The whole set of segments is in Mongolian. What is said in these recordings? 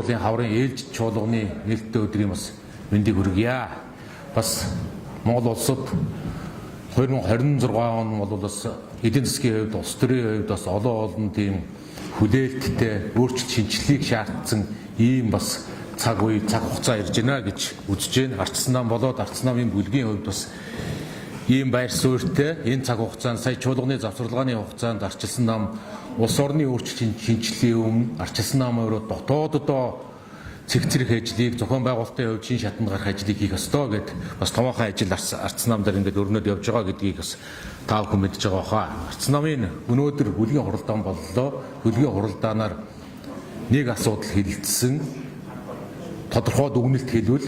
хурлын хаврын ээлж чуулганы нээлттэй өдрийн бас мэндийг хүргье. Бас Монгол улсад 2026 он бол бас эдийн засгийн хувьд, улс төрийн хувьд бас олон тийм хүлээлттэй өөрчлөлт шинжилгээг шаардсан ийм бас цаг үе, цаг хугацаа ирж байна гэж үзэж байна. Ардчилсан нам болоод ардчилсан намын бүлгийн хувьд бас ийм байр суурьтай энэ цаг хугацаанд сая чуулганы завсарлагын хугацаанд ардчилсан нам улс орны өөрчлөлт шинжилгээний өмнө ардчилсан намын өрөө дотооддоо цэгцэрэх ажлыг зохион байгуулалтын хувьд шин шатанд гарах ажлыг хийх ёстой гэд бас томоохон ажил ардчилсан нам дээр ингээд өрнөд явж байгаа гэдгийг бас та бүхэн мэдж байгаа хаа. Ардчилсан намын өнөөдөр бүлгийн хуралдаан боллоо. Бүлгийн хуралдаанаар нэг асуудал хэлэлцсэн. Тодорхой дүгнэлт хэлвэл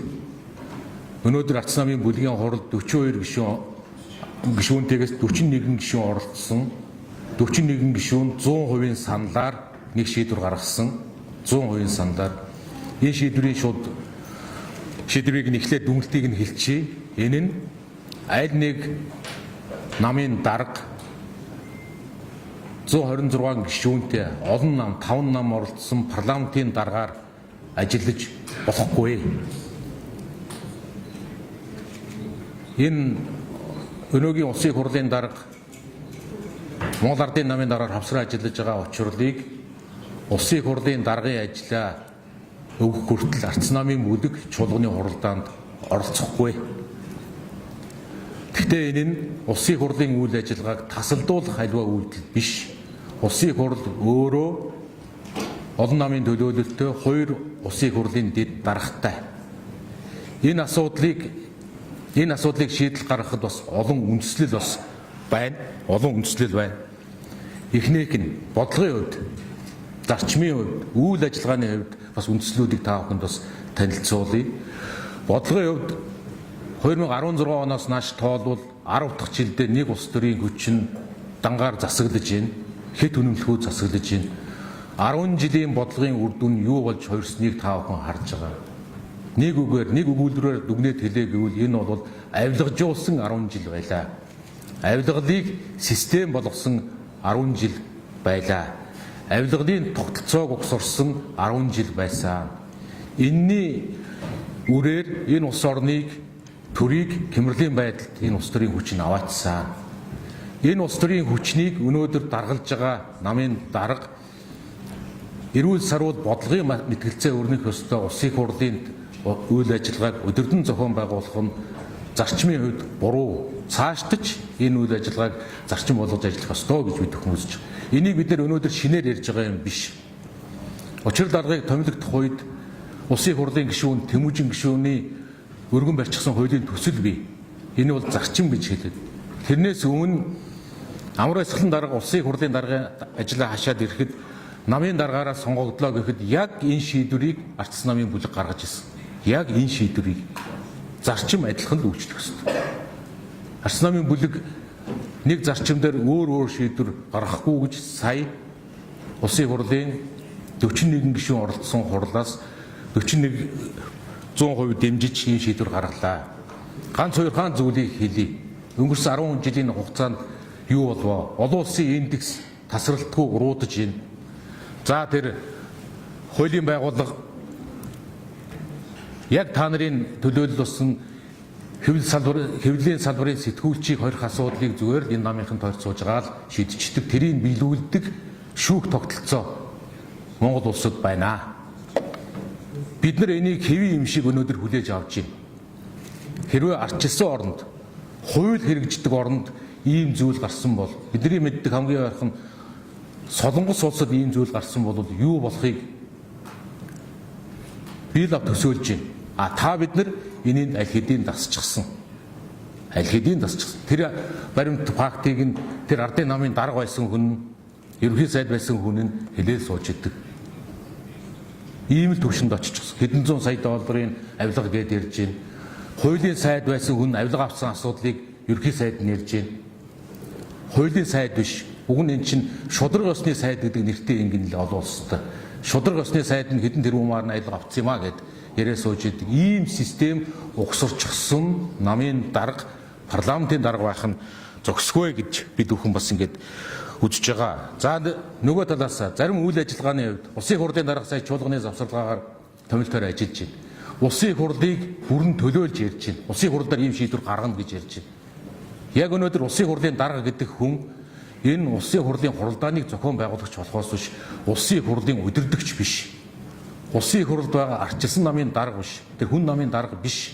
өнөөдөр ардчилсан намын бүлгийн хуралд 42 гишүүнтэйгээс 41 гишүүн оролцсон. 41 гишүүн 100% саналаар нэг шийдвэр гаргасан. 100% саналаар энэ шийдвэрийг эхлээд дүгнэлтийг нь хэлчихье. Энэ нь аль нэг намын дарга 126 гишүүнтэй олон нам 5 нам оролцсон парламентын даргаар ажиллаж болохгүй. Энэ өнөөгийн улсын хурлын дарга Монгол Ардын намын дараагаар хавсраа ажиллаж байгаа учрлыг улсын хурлын даргын ажлаа өгөх хүртэл ардчилсан намын бүлэг чуулганы хуралдаанд оролцохгүй. Гэхдээ энэ нь улсын хурлын үйл ажиллагааг тасалдуулах аливаа үйлдэл биш. Улсын хурл өөрөө олон намын төлөөлөлтөй хоёр улсын хурлын дэд даргатай. Энэ асуудлыг шийдэл гаргахад бас олон үндслэл бас байна. Олон үндслэл байна. Эхнийх нь бодлогын хувьд, зарчмын хувьд, үйл ажиллагааны хувьд бас үндслүүдийг та бүхэнд бас танилцуулъя. Бодлогын хувьд 2016 оноос нааш тоолвол 10 дахь жилдээ нэг улс төрийн хүч нь дангаар засаглаж байна. Хэд үнэмлэхүүд засаглаж байна. 10 жилийн бодлогын үр дүн юу болж хувирсныг та бүхэн харж байгаа. Нэг өгүүлбэрээр дүгнээд хэлээ гэвэл энэ бол авилгажуулсан 10 жил байлаа. Авилгалыг систем болгосон 10 жил байлаа. Авилгалын тогтолцоог угсарсан 10 жил байсан. Энэний үрээр энэ улс орныг төрийг Кэмерлийн байдалд энэ улс төрийн хүч нь аваачсан. Энэ улс төрийн хүчнийг өнөөдөр даргалж байгаа намын дарга эрүүл сарвал бодлогын мэтгэлцээ өрнөх ёстой улсын хурлын үйл ажиллагааг өдөрдөн зохион байгуулах нь зарчмын хувьд буруу. Цааштаж энэ үйл ажиллагааг зарчим болгож ажиллах ёстой гэж бид хүмүүжж байгаа. Энийг бид нэр өнөөдөр шинээр ярьж байгаа юм биш. Учир даргыг томилогдох үед улсын хурлын гишүүн Тэмүүжин гишүүний өргөн барьчихсан хуулийн төсөл бий. Энэ бол зарчим гэж хэлээд. Тэрнээс өмнө амар асгалан дарга улсын хурлын даргын ажлаа хашаад ирэхэд намын даргаараа сонгогдлоо гэхэд яг энэ шийдвэрийг ардчилсан намын бүлэг гаргаж ирсэн. Яг энэ шийдвэрийг зарчим адилхан л үйлчлэх ёстой. Ардчилсан намын бүлэг нэг зарчим дээр өөр шийдвэр гаргахгүй гэж сая улсын хурлын 41 гишүүн оролцсон хурлаас 41 100% дэмжиж энэ шийдвэр гаргалаа. Ганц хоёр хаан зүйлийг хэлье. Өнгөрсөн 10 жилийн хугацаанд юу болов? Олон улсын индекс тасралтгүй уруудаж байна. За тэр хуулийн байгууллага яг та нарын төлөөлөл болсон хэвлэлийн салбарын сэтгүүлчийг хорих асуудлыг зүгээр энэ намынхан тойрч сууж байгаа л шийдчихдэг. Тэрийг биелүүлдэг шүүх тогтолцоо Монгол улсад байна. Бид нар энийг хэвийн юм шиг өнөөдөр хүлээж авч байна. Хэрвээ ардчилсан оронд, хууль хэрэгждэг оронд ийм зүйл гарсан бол бидний мэддэг хамгийн ойрхон Солонгос улсад ийм зүйл гарсан бол юу болохыг биел ав төсөөлж байна. Та бид нар энийг аль хэдийн дасчихсан. Тэр баримт фактыг нь тэр ардын намын дарга байсан хүн, ерөнхий сайд байсан хүн нь хэлээл сууж идэг. Ийм л төвшөнд оччихсон. Хэдэн зуун сая долларын авилга гээд ярьж байна. Хуулийн сайд байсан хүн авилга авсан асуудлыг ерөнхий сайд нь ярьж байна. Хуулийн сайд биш. Уг нь эн чинь шудраг ёсны сайд гэдэг нэртэй ингэн л олуулстай. Шудраг ёсны сайд нь хэдэн тэрбумаар нь авилга авсан юм а гэд яриа сууж идэг. Ийм систем угсарчихсан намын дарга, парламентын дарга байх нь зохисгүй гэж бид бүхэн бас ингэж үзэж байгаа. За нөгөө талаас зарим үйл ажиллагааны хувьд улсын хурлын дарга сая чуулганы завсарлагаагаар томилтоор ажиллаж байна. Улсын их хурлыг бүрэн төлөөлж ярьж байна. Улсын их хурлаар ийм шийдвэр гаргана гэж ярьж байна. Яг өнөөдөр улсын их хурлын дарга гэдэг хүн энэ улсын их хурлын хуралдааныг зохион байгуулагч болохоос биш, улсын их хурлын удирдагч биш. Улсын их хурлд байгаа арчилсан намын дарга биш. Тэр хүн намын дарга биш.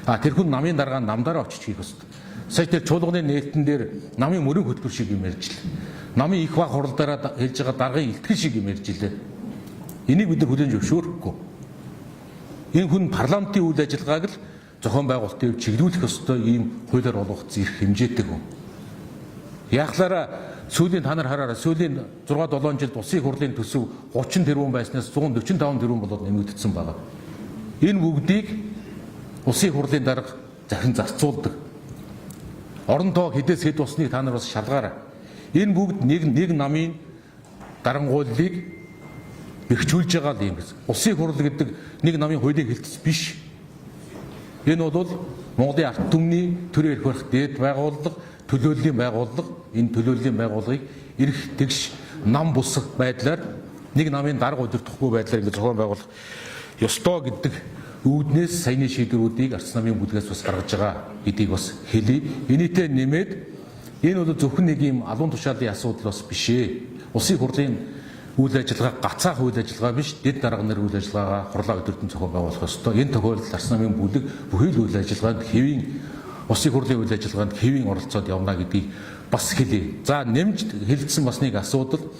Тэр хүн намын дарга намдаараа очиж хийх ёстой. Сая тэр чуулганы нээлтэн дээр намын мөрөн хөтөлбөр шиг юм ярьж л. Намын их баг хуралдаараа хэлж байгаа даргын илтгэл шиг юм ярьж илээ. Энийг бид нар хүлээн зөвшөөрөхгүй. Энэ хүн парламентын үйл ажиллагааг л зохион байгуулалтын чиглүүлэх ёстой ийм хуулиар олгогдсон эрх хэмжээтэй хүн. Яахлаараа сүүлийн та нар хараараа сүүлийн 6-7 жилд улсын их хурлын төсөв 30 тэрбум байснаас 145 тэрбум болоод нэмэгдсэн байна. Энэ бүгдийг улсын их хурлын дарга захин зарцуулдаг. Орон тоог хэдээс хэд усныг та нар бас шалгаарай. Энэ бүгд нэг намын дарангууллыг бэхжүүлж байгаа юм гэсэн. Улсын их хурл гэдэг нэг намын хуулийн хэлтс биш. Энэ бол Монголын ард түмний төрийн эрх барих дээд байгууллага, төлөөллийн байгууллага, энэ төлөөллийн байгууллагыг эрх тэгш нам бус байдлаар нэг намын дарга удирдахгүй байдлаар ингэ зохион байгуулах ёстой гэдэг үүднээс саяны шийдвэрүүдийг арц намын бүлгээс бас гаргаж байгаа гэдгийг бас хэлье. Энийтэй нэмээд энэ бол зөвхөн нэг юм алуун тушаалын асуудал бас биш ээ. Улсын их хурлын үйл ажиллагаа гацаах үйл ажиллагаа биш, дэд дарга нар үйл ажиллагаагаа хурлаа өдөртөн зохион байгуулах ёстой. Энэ тохиолдолд арц намын бүлэг бүхий л үйл ажиллагаанд хэвийн улсын их хурлын үйл ажиллагаанд хэвийн оролцоод явна гэдгийг бас хэлье. За нэмж хэлсэн бас нэг асуудал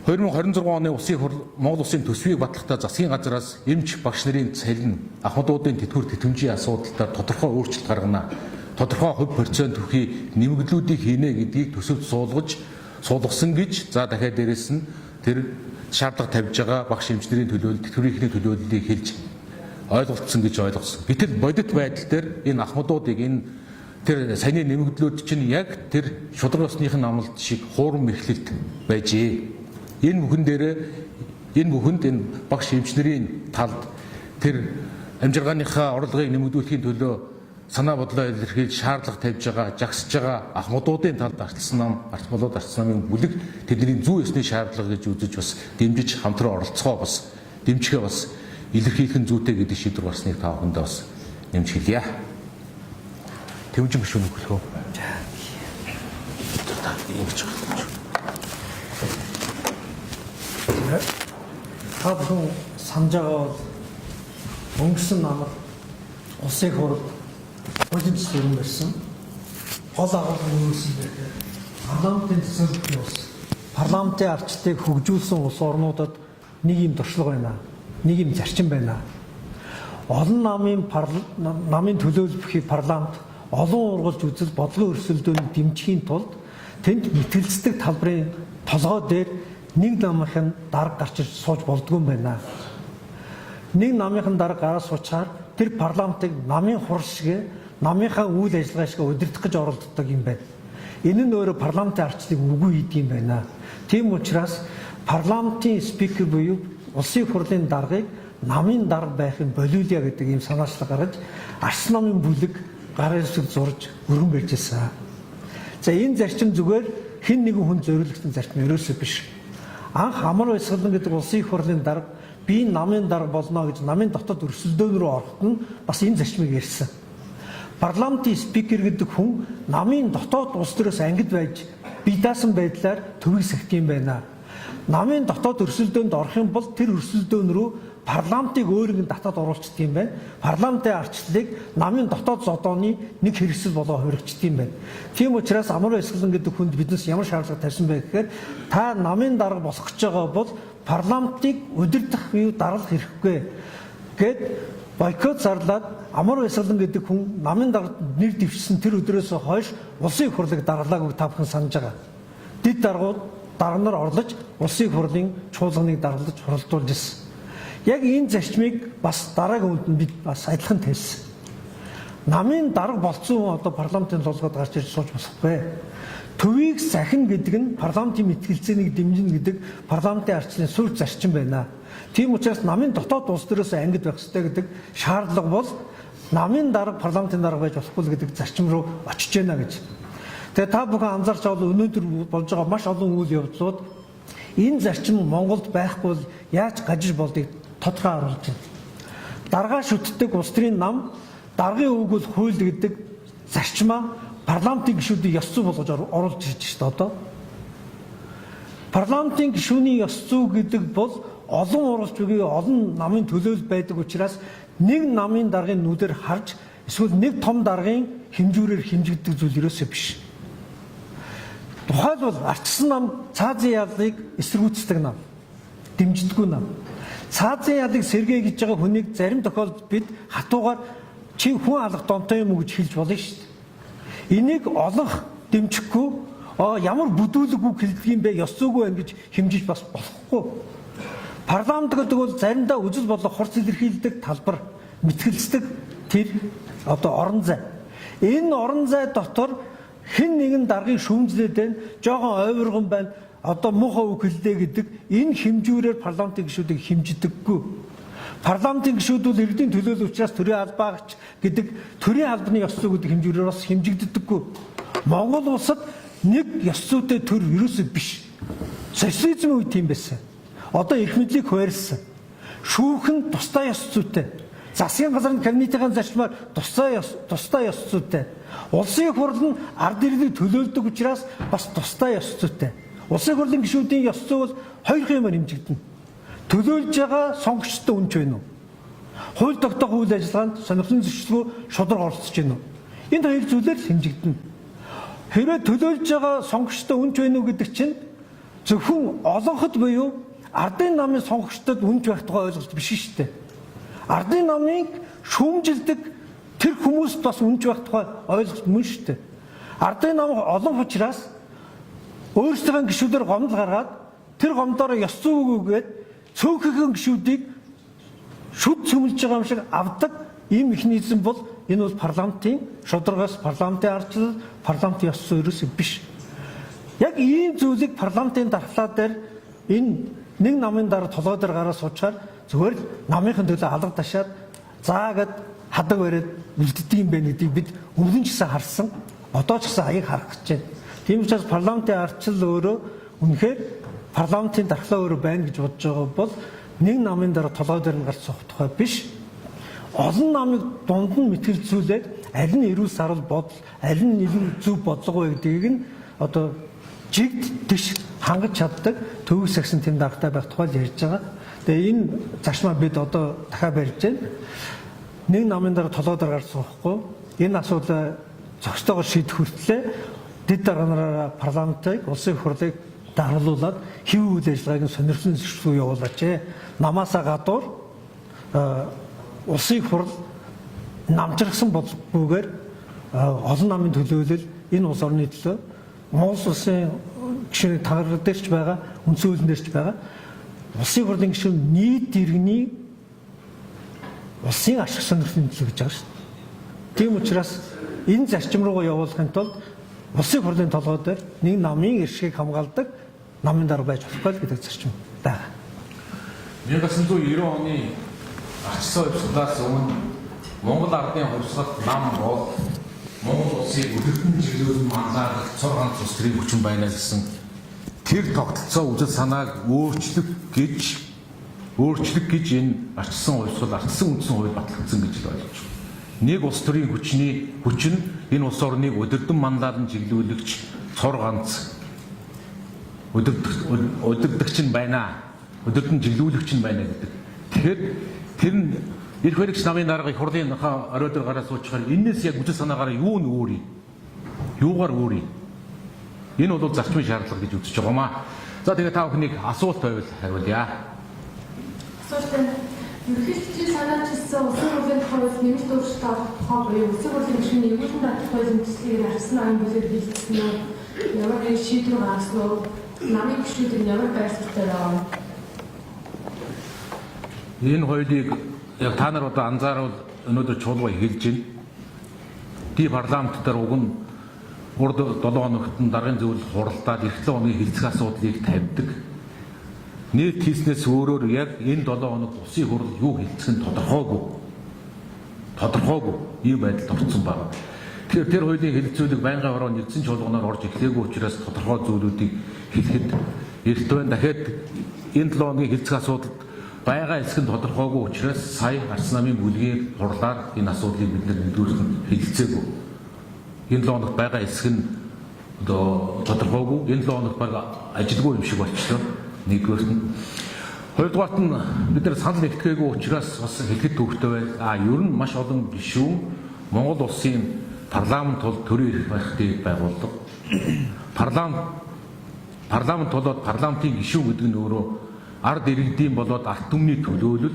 2026 оны улсын хурл Монгол улсын төсвийг батлахдаа засгийн газраас эмч багш нарын цалин, ахмадуудын тэтгэвэр тэтгэмжийн асуудалтай тодорхой өөрчлөлт гаргана. Тодорхой хувь процент төгрөгийн нэмэгдлүүдийг хийнэ гэдгийг төсөвт суулгасан гэж за дахиад дээрэс нь тэр шаардлага тавьж байгаа багш эмчнэрийн төлөөлөл, тэтгэврийнхний төлөөллийг хэлж ойлголцсон гэж ойлгосон. Гэтэл бодит байдал дээр энэ ахмадуудыг тэр саяны нэмэгдлүүд чинь яг тэр шудраг ёсныхын амлалт шиг хуурам мэхлэлт байжээ. Энэ бүхэнд энэ багш эмчнэрийн талд тэр амжиргааныхаа орлогыг нэмэгдүүлэхийн төлөө санаа бодлоо илэрхийлж шаардлага тавьж байгаа, жагсаж байгаа ахмадуудын талд арчилсан нам, арц болоод арчсан намын бүлэг тэдний зүй ёсны шаардлага гэж үзэж бас дэмжиж хамтран оролцохоо бас дэмжихээ бас илэрхийлэх нь зүйтэй гэдэг шийдвэр гарсныг та бүхэндээ бас нэмж хэлье. Тэмжин гүшүүн өгөх үү? За ингэж та бүхэн санаж байгаа бол өнгөрсөн намд улсын их хурл хуулийн төсвөр барьсан. Гол агуулга нь үүсэн байдаг. Парламентын төсөөлөлтийн ус. Парламентын арчлалыг хөгжүүлсэн улс орнуудад нэг юм туршлага байна. Нэг юм зарчим байна. Олон намын төлөөлөх парламент олон ургалж үзэл бодлогын өрсөлдөөнийг дэмжихийн тулд тэнд мэтгэлцдэг талбарын толгой дээр нэг намынхын дарга гарч ирж сууж болдгүй юм байна. Нэг намынхын дарга гараад суучаар тэр парламентыг намын хурал шиг, намынхаа үйл ажиллагаа шиг удирдах гэж оролддог юм байна. Энэ нь өөрөө парламентын арчлалыг үгүй хийдэг юм байна. Тийм учраас парламентын спикер буюу улсын их хурлын даргыг намын дарга байхын болиулъя гэдэг ийм санаачлал гаргаж арц намын бүлэг гарын үсэг зурж өргөн барьж ирсэн. За энэ зарчим зүгээр хэн нэгэн хүн зориулсан зарчим ерөөсөө биш. Анх амар баясгалан гэдэг улсын их хурлын дарга би намын дарга болно гэж намын дотоод өрсөлдөөн рүү ороход нь бас энэ зарчмыг ярьсан. Парламентын спикер гэдэг хүн намын дотоод улс төрөөс ангид байж бие даасан байдлаар төвийг сахих юм байна. Намын дотоод өрсөлдөөнд орох юм бол тэр өрсөлдөөн рүү парламентыг өөрөнгө татаад оруулчихдаг юм байна. Парламентын арчлалыг намын дотоод зодооны нэг хэрэгсэл болоо хоригчдаг юм байна. Тийм учраас амар баясгалан гэдэг хүнд биднес ямар шаардлага тавьсан бэ гэхээр та намын дарга болох гэж байгаа бол парламентыг удирдах буюу даргалах хэрэггүй гэд бойкот зарлаад амар баясгалан гэдэг хүн намын даргад нэр дэвшсэн тэр өдрөөс хойш улсын их хурлыг даргалаагүй та бүхэн санаж байгаа. Дэд даргууд дарга нар орлож улсын их хурлын чуулганыг даргалж хуралдуулж ирсэн. Яг энэ зарчмыг бас дараагийн үнд нь бид бас адилхан тавьсан. Намын дарга болцсон хүн одоо парламентын толгойд гарч ирж сууж болохгүй. Төвийг сахин гэдэг нь парламентын мэтгэлцээнийг дэмжинэ гэдэг парламентын арчлалын суурь зарчим байна. Тийм учраас намын дотоод улс төрөөс ангид байх ёстой гэдэг шаардлага бол намын дарга парламентын дарга байж болохгүй гэдэг зарчим руу очиж байна гэж. Тэгээ та бүхэн анзаарч байгаа өнөөдөр болж байгаа маш олон үйл явдлууд энэ зарчим Монголд байхгүй бол яаж гажиж болдгийг тодорхой харуулж байна. Даргаа шүтдэг улс төрийн нам, даргын үг бол хууль гэдэг зарчмаа парламентын гишүүдийг ёс зүй болгож оруулж ирж байна шүү дээ одоо. Парламентын гишүүний ёс зүй гэдэг бол олон уралч буюу олон намын төлөөлөл байдаг учраас нэг намын даргын нүдээр харж эсвэл нэг том даргын хэмжүүрээр хэмжигддэг зүйл ерөөсөө биш. Тухайлбал ардчсан нам цаазын ялыг эсэргүүцдэг нам, дэмждэггүй нам. Цаазын ялыг сэргээ гэж байгаа хүнийг зарим тохиолдолд бид хатуугаар чи хүн алах донтой юм уу гэж хэлж болно шүү дээ. Энийг олох дэмжихгүй ямар бүдүүлэг үг хэлдэг юм бэ, ёс зүйгүй байна гэж хэмжиж бас болохгүй. Парламент гэдэг бол заримдаа үзэл бодлого хурц илэрхийлдэг талбар, мэтгэлцдэг тэр орон зай. Энэ орон зай дотор хэн нэгэн даргыг шүүмжлээд байна, жоохон ойвргон байна, муухай үг хэллээ гэдэг энэ хэмжүүрээр парламентын гишүүдийг хэмждэггүй. Парламентын гишүүд бол иргэдийн төлөөлөл учраас төрийн албаагч гэдэг төрийн албаны ёс зүй гэдэг хэмжүүрээр бас хэмжигддэггүй. Монгол улсад нэг ёс зүйтэй төр ерөөсөө биш. Социализмын үед тийм байсан. Одоо эрх мэдлийг хуваарлсан. Шүүхэн тусдаа ёс зүйтэй. Засгийн газрын кабинетийн зарчмаар тусдаа ёс зүйтэй. Улсын хурл нь ард иргэдийг төлөөлдөг учраас бас тусдаа ёс зүйтэй. Улсын хурлын гишүүдийн ёс зүй бол хоёр юмар хэмжигдэнэ. Төлөөлж байгаа сонгогчтой үнж байна уу? Хууль тогтоох үйл ажиллагаанд сонирхлын зөрчилгөө шударга оролцож байна уу? Энэ хоёр зүйлээр хэмжигдэнэ. Хэрвээ төлөөлж байгаа сонгогчтой үнж байна уу гэдэг чинь зөвхөн олонход буюу ардын намын сонгогчдод үнж байх тухай ойлголт биш шүү дээ. Ардын намыг шүүмжилдэг тэр хүмүүст бас үнж байх тухай ойлголт мөн шүү дээ. Ардын нам олон учраас өөрсдийн гишүүдээр гомдол гаргаад тэр гомдороо ёс зүйгүйгээд цөөхөн гишүүдийг шүд цөмөлж байгаа юм шиг авдаг ийм механизм бол энэ бол парламентын шударгаас, парламентын ардчлал, парламентын ёс зүй ерөөсөө биш. Яг ийм зүйлийг парламентын дархлаа дээр энэ нэг намын дараа толгой дээр гараа суучаар зүгээр л намынхын төлөө алга ташаад заагаад хадаг бариад үлддэг юм байна гэдгийг бид өмнө нь ч гэсэн харсан. Одоо ч гэсэн аяг харах гэж байна. Тийм учраас парламентын ардчлал өөрөө үнэхээр парламентын дархлаа өөрөө байна гэж бодож байгаа бол нэг намын дараа толгой дээр нь гарч суух тухай биш. Олон намыг дунд нь мэтгэлцүүлээд аль нь эрүүл сарал бодол, аль нь илүү зөв бодлого вэ гэдгийг нь жигд дэш хангаж чаддаг төвөг сагсан тэм даргатай байх тухай ярьж байгаа. Тэгээ энэ зарчмаа бид одоо дахиад барьж байна. Нэг намын дараа толгой дээр гарч суухгүй энэ асуудлаа зохистойгоор шийдэх хүртлээр дэд дарганаараа парламентыг, улсын хурлыг даргалуулад хэв үйл ажиллагааг сонирхлын зөвшөөрөл явуулаач. Намаасаа гадуур улсын хурл намжиргсан бодлогоогоор олон намын төлөөлөл энэ улс орны төлөө Монгол улсын гишүүний тагараг дээр ч байгаа, үндсэн хуулийн дээр ч байгаа. Улсын хурлын гишүүн нийт иргэний улсын ашиг сонирхлын төлөө гэж байгаа шүү дээ. Тийм учраас энэ зарчим руугаа явуулахын тулд улсын хурлын толгой дээр нэг намын эршгийг хамгаалдаг намын дарга байж болохгүй гэдэг зарчим байгаа. 1990 оны ардчсан хувьсгалаас өмнө Монгол ардын хувьсгалт нам бол Монгол улсыг өдөртөн чиглүүлэн манлайлах цор ганц улс төрийн хүчин байна гэсэн тэр тогтолцоо үзэл санааг өөрчлөх гэж энэ ардчсан хувьсгал ардчсан үндсэн хууль батлагдсан гэж ойлгож байна. Нэг улс төрийн хүчин энэ улс орныг өдөртөн манлайлан чиглүүлэгч цор ганц өдөрдөгч нь байна. Өдөртөн чиглүүлэгч нь байна гэдэг. Тэгэхээр тэр нь эрх баригч намын дарга хурлынхаа орой дээр гараа суучаар энэс яг үжил санаагаараа юугаар өөрий. Энэ бол зарчмын шаардлага гэж үзэж байгаа маа. За тэгээ та бүхнийг асуулт байвал хариулъя. Асуулт нь ерөнхийдөө санаачилсан улсын хурлын тухай нэмэлт өөрчлөлт авах тухай буюу улсын хурлын гишүүний өвгөн дадлах хуулийн төслийг харсан айн бүлэг бэлтгэсэн нь ямар нэг шийдвэр гаргасан уу? Намын гишүүдийг ямар байр суурьтай байгаа вэ? Энэ хуулийг яг та нар одоо анзаарвал өнөөдөр чуулга эхэлж байна. Die парламент дээр уг нь урд 7 хоногт даргын зөвлөл хуралдаад эх 7 хоногийн хэлцэх асуудлыг тавьдаг. Нийт хийснээс өөрөөр яг энэ 7 хоног улсын хурал юу хэлцэх нь тодорхойгүй ийм байдалд орсон байна. Тэгэхээр тэр хуулийн хэлэлцүүлэг байнгын хороо нэгдсэн чуулганаар орж эхлэегүй учраас тодорхой зүйлүүдийг хэлэхэд эрт байна. Дахиад энэ 7 хоногийн хэлцэх асуудалд байгаа эсэх нь тодорхойгүй учраас сая Арц намын бүлгийн хурлаар энэ асуудлыг бид нэгдүгээрт нь хэлэлцээгүй. Энэ 7 хоногт байгаа эсэх нь одоо тодорхойгүй. Энэ 7 хоногт баг ажилгүй юм шиг болчихлоо. Нэгдүгээрт нь. Хоёрдугаарт нь бид нар санал нэгтгэгээгүй учраас бас хэлэхэд төвөгтэй байна. Ер нь маш олон гишүүн Монгол улсын парламент бол төрийн эрх байхтыг байгуулдаг. Парламент болоод парламентын гишүүн гэдэг нь өөрөө ард иргэдийн болоод ард түмний төлөөлөл,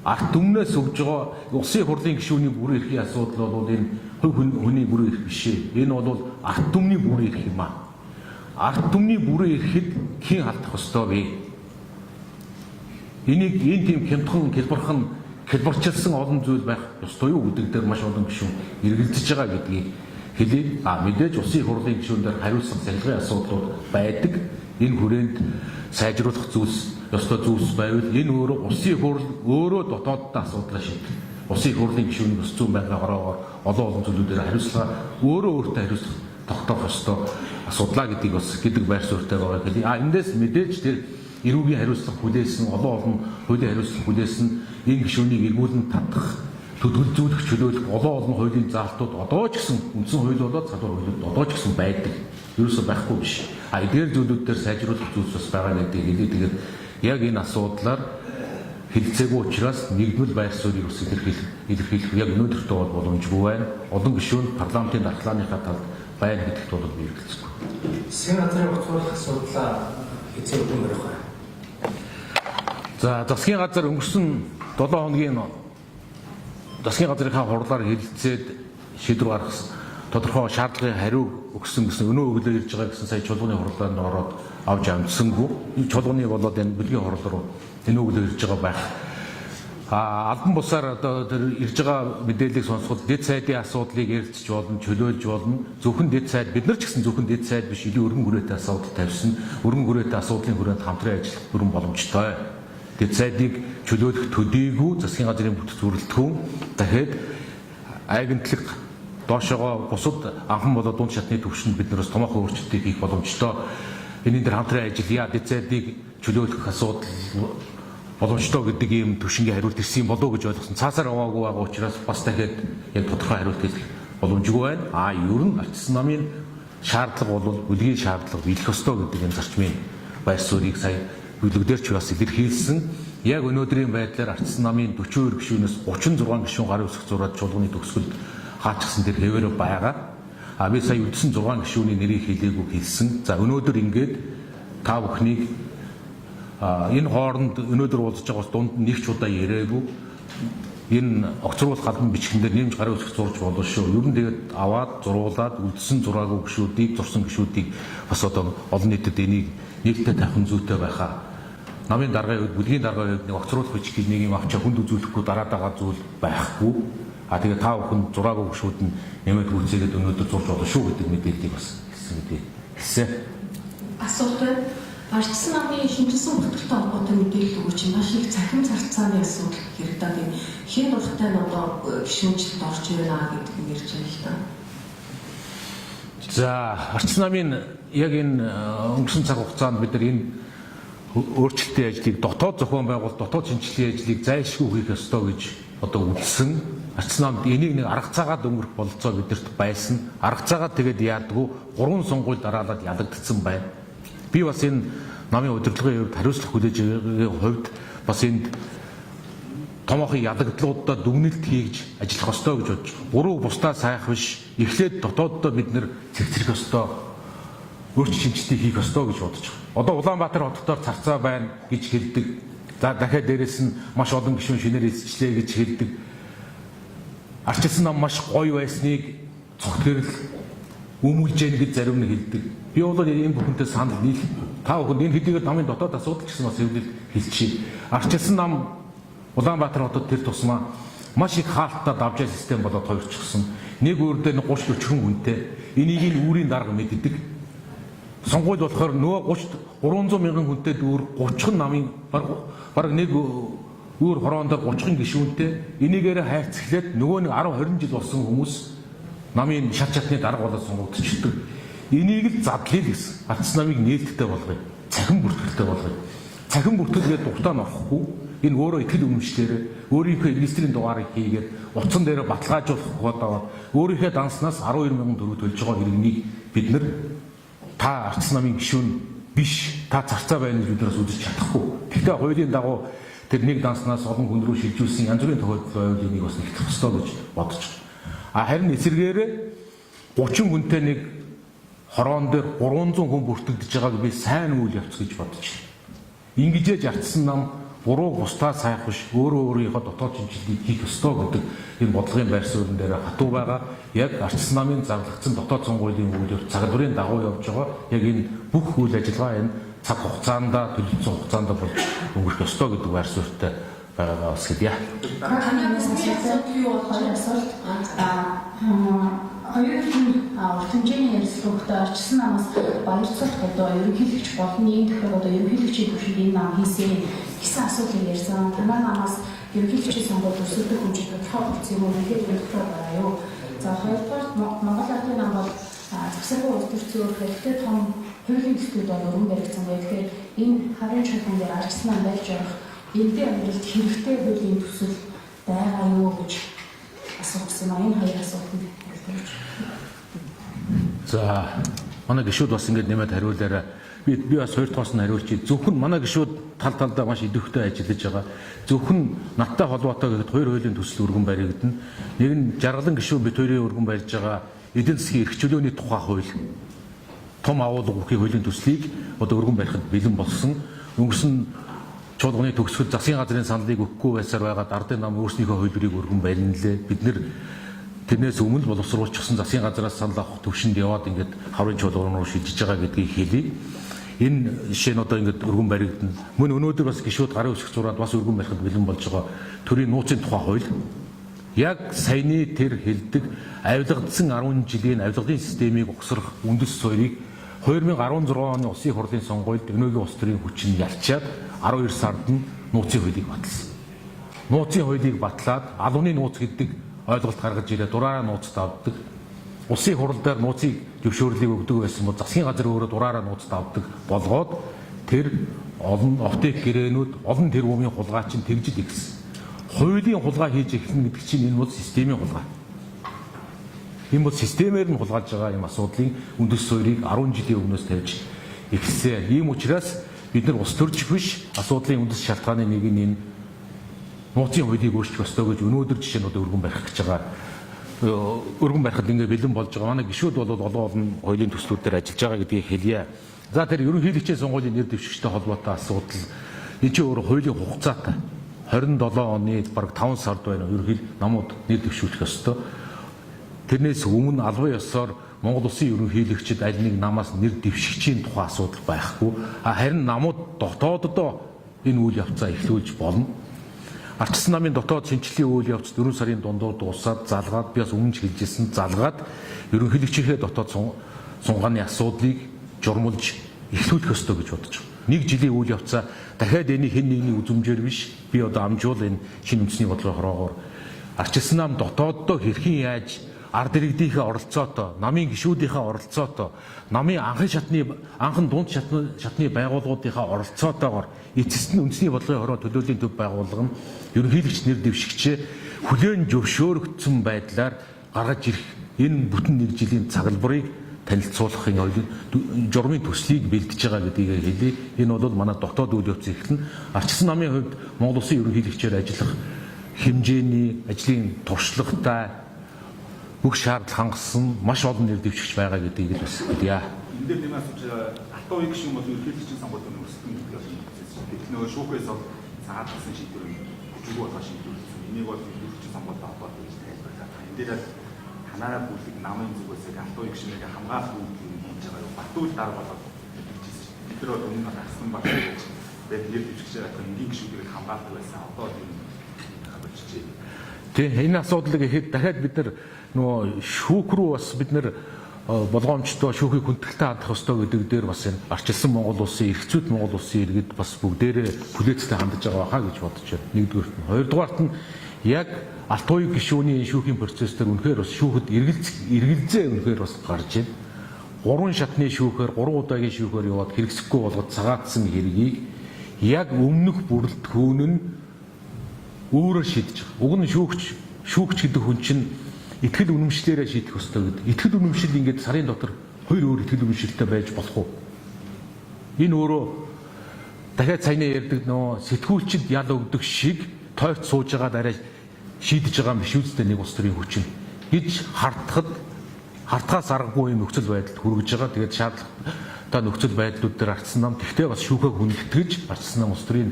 ард түмнээс өгж байгаа улсын хурлын гишүүний бүрэн эрхийн асуудал бол энэ хувь хүний бүрэн эрх биш ээ. Энэ бол ард түмний бүрэн эрх юм аа. Ард түмний бүрэн эрхэд хэн алдах ёстой вэ? Энийг энэ тийм хямдхан хэлбэрчилсэн олон зүйл байх ёстой юу гэдэг дээр маш олон гишүүн эргэлзэж байгаа гэдгийг хэлээ. Мэдээж улсын хурлын гишүүнээр хариуцлага сахилгын асуудлууд байдаг. Энэ хүрээнд сайжруулах ёстой зүйлс байвал энэ өөрөө улсын хурл өөрөө дотооддоо асуудлаа шийдэх. Улсын хурлын гишүүний ёс зүйн байнгын ороогоор олон зүйлүүдээр хариуцлага өөртөө хариуцлах тогтоох ёстой асуудлаа гэдэг байр суурьтайгаа хэлье. Эндээс мэдээж тэр эрүүгийн хариуцлага хүлээсэн олон хуулийн хариуцлага хүлээсэн энэ гишүүнийг эргүүлэн татах, төдөлзүүлэх, чөлөөлөх олон хуулийн заалтууд одоо ч гэсэн үндсэн хууль болоод салбар хуулиуд одоо ч гэсэн байдаг. Ерөөсөө байхгүй биш. Эдгээр зүйлүүд дээр сайжруулах зүйлс бас байгаа гэдгийг хэлээ. Тэгээд яг энэ асуудлаар хэлцээгүй учраас нэгдмэл байр суурийг ус илэрхийлэх яг өнөөдөртөө бол боломжгүй байна. Олон гишүүн парламентын дархлааныхаа талд байна гэдэгт бол би эргэлзэхгүй. Засгийн газрын утгуулах асуудлаа хэзээ өгөх вэ? Засгийн газар өнгөрсөн 7 хоногийн засгийн газрынхаа хурлаар хэлэлцээд шийдвэр гаргасан тодорхой шаардлагын хариу өгсөн гэсэн өнөө өглөө ирж байгаа гэсэн сая чуулганы хурлаар ороод авч амжсангүй. Энэ чуулганы болоод энэ бүлгийн хурл руу энэ өглөө ирж байгаа байх. Албан бусаар одоо тэр ирж байгаа мэдээллийг сонсоход дэд сайдын асуудлыг ярилцж болно, чөлөөлж болно. Зөвхөн дэд сайд бид нар ч гэсэн зөвхөн дэд сайд биш, илүү өргөн хүрээтэй асуудал тавьсан. Өргөн хүрээтэй асуудлын хүрээнд хамтран ажиллах бүрэн боломжтой. Дэд сайдыг чөлөөлөх төдийгүй засгийн газрын бүтэц зөвлөлтгөн дахиад агентлаг доошогоо бусад анхан болоод дунд шатны түвшинд бид нараас томоохон өөрчлөлтийг хийх боломжтой. Энийн дээр хамтран ажиллая, дэд сайдыг чөлөөлөх асуудал боломжтой гэдэг ийм түвшингийн хариулт ирсэн болов уу гэж ойлгосон. Цаасаар аваагүй байгаа учраас бас дахиад яг тодорхой хариулт хэлэх боломжгүй байна. Ер нь Арц намын шаардлага бол бүлгийн шаардлага биелэх ёстой гэдэг энэ зарчмын байр суурийг сая бүлэгдэр ч бас илэрхийлсэн. Яг өнөөдрийн байдлаар Арц намын 42 гишүүнээс 36 гишүүн гарын үсэг зураад чуулганы төгсгөлд хаачсан тэр хэвээр байгаа. Би сая үдсэн 6 гишүүний нэрийг хэлээгүй хэлсэн. За өнөөдөр ингээд та бүхнийг энэ хооронд өнөөдөр уулзж байгаас дунд нэг ч удаа яриаггүй. Энэ огцруулах албан бичгэн дээр нэмж гарын үсэг зурж болно шүү. Ер нь тэгээд аваад зуруулаад үдсэн зураагүй гишүүдийг, зурсан гишүүдийг бас одоо олон нийтэд энийг нийтдээ тавих зүйтэй байхаа. Намын даргын үед, бүлгийн даргын үед нэг огцруулах бичгийг нэг юм авчаа хүнд үзүүлэхгүй дараад байгаа зүйл байхгүй. Тэгээд та бүхэн зураагүй гишүүд нь нэмээд гүйцээгээд өнөөдөр зурж болно шүү гэдэг мэдээллийг бас хэлсэн. Асуулт байна. Арц намын шинжилсэн бүртгэлтэй холбоотой мэдээлэл өгч маш их цахим зарцааны асуудал хэрэгтэй тийм хэн дуртай нь одоо гишүүнчлэлд орж ирнэ гэдэг нь ярьж байна л та. За Арц намын яг энэ өнгөрсөн цаг хугацаанд бид нар энэ өөрчлөлтийн ажлыг дотоод зохион байгуулалт, дотоод шинжилгээний ажлыг зайлшгүй хийх ёстой гэж одоо үзсэн. Арц намд энийг нэг арга цагаад өнгөрөх бололцоо бидэрт байсан. Арга цагаад тэгээд яадгүй 3 сонгуульд дараалал ялагдсан байна. Би бас энэ намын удирдлагын хувьд хариуцлага хүлээж байгаагийн хувьд бас энд томоохон ялагдлуудаа дүгнэлт хийж ажиллах ёстой гэж бодож байна. Буруу бусдаа сайх биш. Эхлээд дотооддоо бид нэр цэгцрэх ёстой. Өөрчлөлт шинжилтийг хийх ёстой гэж бодож байна. Одоо Улаанбаатар хотдоор царцаа байна гэж хэлдэг. За дахиад дээрэс нь маш олон гишүүн шинээр эсчлээ гэж хэлдэг. Арчилсан нам маш гоё байсныг цогтгэрэл өмүүлж яах гэж зарим нь хэлдэг. Би бол энэ бүхэнтэй санал нийл. Та бүхэнд энэ хэдийгээр намын дотоод асуудал гэсэн бас хэвлэл хэлчихье. Арчилсан нам Улаанбаатар хотод тэр тусмаа маш их хаалттай давжаа систем болоод хувирчихсан. Нэг өөрдөө 30-40 хүнтэй. Энийг нь үүрийн дарга мэддэг. Сонгуульд болохоор нөгөө 300 мянган хүнтэй дүүр 30 намын баг нэг үүр хороонд 30 гишүүнтэй. Энийгээр хайрцаглаад нөгөө нэг 10-20 жил болсон хүмүүс намын шат шатны дарга болоод сонгогдчихдаг. Энийг л задлыг гэсэн. Арц намыг нээлттэй болгоё. Цахим бүртгэлтэй болгоё. Цахим бүртгэлгээд дуртаа норохгүй. энэ өөрөө итгэл үнэмшлэр өөрийнхөө эглистрийн дугаарыг хийгээд утсан дээр баталгаажуулах удаад өөрийнхөө данснаас 12,000 төгрөг төлж байгаа иргэнийг бид нар та ардчилсан намын гишүүн биш, та зарцаа байна гэж биднээс үзэж чадахгүй. Гэхдээ хуулийн дагуу тэр нэг данснаас олон хүн рүү шилжүүлсэн янз бүрийн тохиолдол байвал энийг бас нэгтгэх ёстой гэж бодож байна. Харин эсэргээр 30 хүнтэй нэг хороон дээр 300 хүн бүртгэгдэж байгааг би сайн үйл явц гэж бодож байна. Ингэж ардчилсан нам буруу бусдаа сайх биш, өөрөө өөрийнхөө дотоод шинжилгээг хийх ёстой гэдэг энэ бодлогын байр суурин дээр хатуу байгаа. Яг ардчилсан намын зарлагдсан дотоод сонгуулийн үйл явц цаглбарын дагуу явж байгаа. Яг энэ бүх үйл ажиллагаа энэ цаг хугацаанд төлөвлөсөн хугацаанд болж өнгөрөх ёстой гэдэг байр суурьтай байгаа бас гэдээ. Танай асуулт юу болохоор асуулт хоёрын хэмжээний ярилцлагатай ардчилсан намаас баярцуулах одоо ерөнхийлөгч болон ийм тохиолдолд одоо ерөнхийлөгчийн төвшөнд ийм нам хийсэн гэсэн асуултыг ярьсан. Танай намаас ерөнхийлөгчийн сонгуульд өрсөлдөх хэмжээ тодорхой болсон юм уу гэхэд тодорхой байгаа юу? За хоёрдугаар Монгол Ардын нам бол засгийн улс төр зөөр хэрэгтэй том хуулийн төслүүд бол өргөн баригдсан байх. Тэгэхээр энэ харин шалгуун дээр ардчилсан нам байж байгаа эндээ амьдралд хэрэгтэй хуулийн төсөл байгаа юу гэж асуусан. Энэ хоёр асуултанд За манай гишүүд бас ингэж нэмээд хариулаарай. Би бас хоёр тоос нь хариулчих. Зөвхөн манай гишүүд тал талдаа маш идэвхтэй ажиллаж байгаа. Зөвхөн надтай холбоотой гэхэд хоёр хуулийн төсөл өргөн баригдана. Нэг нь жаргалан гишүүд бит хоёрын өргөн барьж байгаа эдийн засгийн эрх чөлөөний тухай хууль. Том агуулга бүхий хуулийн төслийг одоо өргөн барихад бэлэн болсон. Өнгөрсөн чуулганы төгсгөл засгийн газрын саналыг өгөхгүй байсаар байгаад ардын нам өөрснийхөө хуулбарыг өргөн барьнлээ. Бид нэр тэрнээс өмнө боловсруулчихсан засгийн газраас санал авах төвшөнд яваад ингээд хаврын чуулган руу шилжиж байгаа гэдгийг хэлье. Энэ жишээ нь одоо ингээд өргөн баригдана. Мөн өнөөдөр бас гишүүд гарын үсэг зураад бас өргөн барихад бэлэн болж байгаа төрийн нууцын тухай хууль. Яг саяны тэр хэлдэг авилгадсан 10 жилийн авилгын системийг угсрах үндэс суурийг 2016 оны улсын хурлын сонгуульд өнөөгийн улс төрийн хүчин ялчаад 12 сард нь нууцын хуулийг баталсан. Нууцын хуулийг батлаад алууны нууц гэдэг ойлголт гаргаж ирээ дураараа нууцд авдаг. Улсын хурал дээр нууцыг зөвшөөрлийг өгдөг байсан бол засгийн газар өөрөө дураараа нууцд авдаг болгоод тэр олон оптик гэрээнүүд олон тэрбумын хулгай чинь тэгжил ихсэн. Хуулийн хулгай хийж эхлэн гэдэг чинь энэ бол системийн хулгай. Энэ бол системээр нь хулгайлж байгаа юм асуудлын үндэс суурийг 10 жилийн өмнөөс тавьж эхэлсэн. Ийм учраас бид нар улс төрч биш асуудлын үндэс шалтгааны нэг нь энэ нууцын хуулийг өөрчлөх ёстой гэж өнөөдөр жишээ нь одоо өргөн барих гэж байгаа. Өргөн барихад ингээ бэлэн болж байгаа. Манай гишүүд бол олон хуулийн төслүүдээр ажиллаж байгаа гэдгийг хэлье. За тэр ерөнхийлөгчийн сонгуулийн нэр дэвшигчтэй холбоотой асуудал энэ чинь өөр хуулийн хугацаатай. 27 оны бараг 5 сард байна ерөнхий намууд нэр дэвшүүлэх ёстой. Тэрнээс өмнө албан ёсоор Монгол улсын ерөнхийлөгчд аль нэг намаас нэр дэвшигчийн тухай асуудал байхгүй. Харин намууд дотооддоо энэ үйл явцаа эхлүүлж болно. Ардчилсан намын дотоод шинжилгээний үйл явц 4 сарын дундуур дуусаад залгаад би бас өмнө хэлжсэн залгаад ерөнхийлөгчийнхээ дотоод сунгааны асуудлыг журмулж эхлүүлэх ёстой гэж бодож байна. Нэг жилийн үйл явцаа дахиад энэ хэн нэгний үзмжээр биш би одоо амжуул энэ шинэ үндэсний бодлогын хороогоор ардчилсан нам дотооддоо хэрхэн яаж ард иргэдийнхээ оролцоотой, намын гишүүдийнхээ оролцоотой, намын анхан дунд шатны байгууллагуудынхаа оролцоотойгоор эцэст нь үндэсний бодлогын хороо төлөөлийн төв байгууллага нь ерөнхийлөгч нэр дэвшигчээ хүлээн зөвшөөрөгдсөн байдлаар гаргаж ирэх энэ бүтэн нэг жилийн цаглбарыг танилцуулахын журмын төслийг бэлдэж байгаа гэдгийг хэлье. Энэ бол манай дотоод үйл явц эхлэн ардчилсан намын хувьд Монгол улсын ерөнхийлөгчөөр ажиллах хэмжээний ажлын туршлагатай бүх шаардлага хангасан маш олон нэр дэвшигч байгаа гэдгийг бас хэлье. Энд дээр нэмээд асууж алтан уугийн гишүүн бол ерөнхийлөгчийн сонгуульд өрсөлдөн гэдэг юм. Нөгөө шүүхээс бол цаад гисэн шийдвэр хүчгүй болгоо шийдвэрлсэн. Энийг бол ерөнхийлөгчийн сонгуульд аваад гэж тайлбарлаад байна. Энд дээр танаараа бүлэг намын зүгээс яг алтан уугийн гишүүнийг хамгаалах үйлдэл хийж байгаа юу? Батуул дарга болоод хэлжсэн. Бид нар бол өмнө нь агсан баг гэж бид нэр дэвшигч байгаа энгийн гишүүдийг хамгаалдаг байсан. Одоо энэ хавчжээ. Тэг энэ асуудлыг ихэд дахиад бид нар нөгөө шүүх рүү бас бид нар болгоомжтой шүүхийг хүндэтгэлтэй хандах ёстой гэдэг дээр бас энэ ардчилсан Монгол улсын эрхцүүд Монгол улсын иргэд бас бүгдээрээ хүлээцтэй хандж байгаа хаа гэж бодож байна. Нэгдүгээрт нь, хоёрдугаарт нь яг алт уугийн гишүүний шүүхийн процесс дээр үнэхээр бас шүүхэд эргэлзээ үнэхээр бас гарч байна. 3 шатны шүүхээр 3 удаагийн шүүхээр яваад хэрэгсэхгүй болгоод цагаатсан хэргийг яг өмнөх бүрэлдэхүүн нь өөрөөр шийдэж байгаа. Уг нь шүүгч гэдэг хүн чинь итгэл үнэмшлээрээ шийдэх ёстой гэдэг. Итгэл үнэмшил ингээд сарын дотор 2 өөр итгэл үнэмшилтэй байж болох уу? Энэ өөрөө дахиад саяны ярьдаг нөө сэтгүүлчд ял өгдөг шиг тойрч сууж байгаа дараа шийдэж байгаа юм биш үстэй нэг улс төрийн хүчин гэж хартахаас аргагүй юм нөхцөл байдалд хүргэж байгаа. Тэгээд шаардлагатай нөхцөл байдлууд дээр ардсан нам тэгтээ бас шүүхэг хүндэтгэж ардсан нам улс төрийн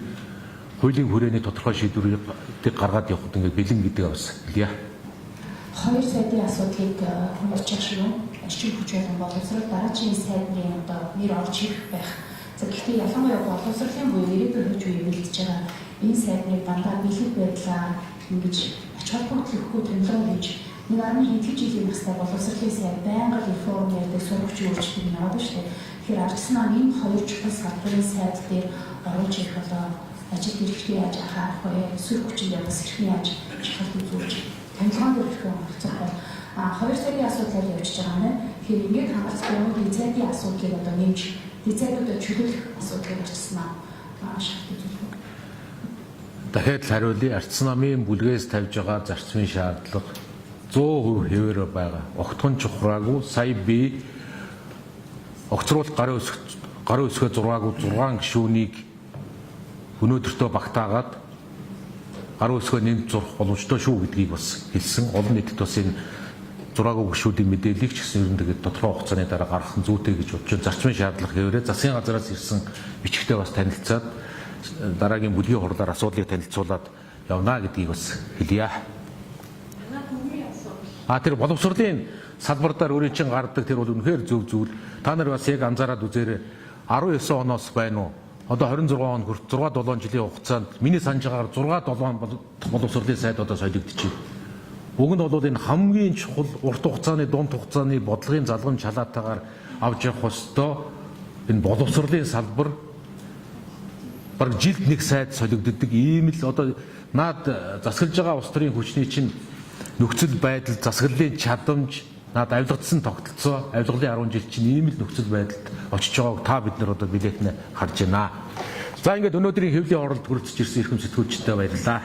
хуулийн хүрээний тодорхой шийдвэрийг гаргаад явахд ингээд бэлэн гэдэг бас хэлье. Хоёр сайдын асуудлыг хуваалцах шиг ашиг хүч байлан боловсрол дараагийн сайдны одоо нэр орж ирэх байх. За гэхдээ ялангуяа боловсролын буюу ирээдүйн хүч үеийг бэлдэж байгаа энэ сайдны дандаа бэлэг байдлаа ингэж ач холбогдол өгөхгүй тэмдэглэн гэж 1.7 жилийн настай боловсролын сайд байнга реформ ярьдаг сурагч өөрчлөлт яваад шүү дээ. Тэгэхээр ардсан нам энэ хоёр чухал салбарын сайд дээр оруулж ирэх болоо ажил хэрэгчдийн яаж анхаарах вэ? Эсвэл хүчин яваас хэрхэн яаж шалгалт үзүүлж тэмдэглэн өргөх хэрэгцээ бол хоёр сарын асуудлаар явж байгаа юм. Тэгэхээр ингээд хамгаалсан дизайны асуудлыг одоо нэмж дизайнуудад чөлөөлөх асуудлыг арчсан шалтгаан үзүүлэх. Дахиад хариулъя. Ардсан намын бүлгээс тавьж байгаа зарцмын шаардлага 100% хэвээр байгаа. Огтхон чухраагүй сая би огцруулах гарын өсгөө 6 гишүүнийг өнөөдөртөө багтаагаад гарын өсгөө нэмж зурх боломжтой шүү гэдгийг бас хэлсэн. Олон нийтэд бас энэ 6 гишүүдийн мэдээллийг ч гэсэн ер нь тэгээд тодорхой хугацааны дараа гаргах нь зүйтэй гэж бодож байна. Зарчмын шаардлага хэвээрээ засгийн газараас ирсэн бичгтээ бас танилцаад дараагийн бүлгийн хурлаар асуудлыг танилцуулаад явна гэдгийг бас хэлье. Тэр боловсролын салбар дээр өөрийн чинь гардаг тэр бол үнэхээр зөв зүйл. Та нар бас яг анзаараад үзээрэй. 19 оноос байна уу? Одоо 26 он хүрт 6-7 жилийн хугацаанд миний санаж байгаагаар 6-7 боловсролын сайд одоо солигдчихив. Уг нь бол энэ хамгийн чухал урт хугацааны дунд хугацааны бодлогын залгамж шалаатаагаар авч явах хөстөө энэ боловсролын салбар бараг жилд нэг сайд солигддог. Ийм л одоо наад засгалж байгаа улс төрийн хүчний чинь нөхцөл байдал, засаглалын чадамж, наад авилгадсан тогтолцоо, авилгалын 10 жил чинь ийм л нөхцөл байдалд очиж байгааг та бид нар одоо билетнэ харж байна. За ингээд өнөөдрийн хэвлэлийн оролт хүрэлцэж ирсэн эрхэм сэтгүүлчтэй баярлалаа.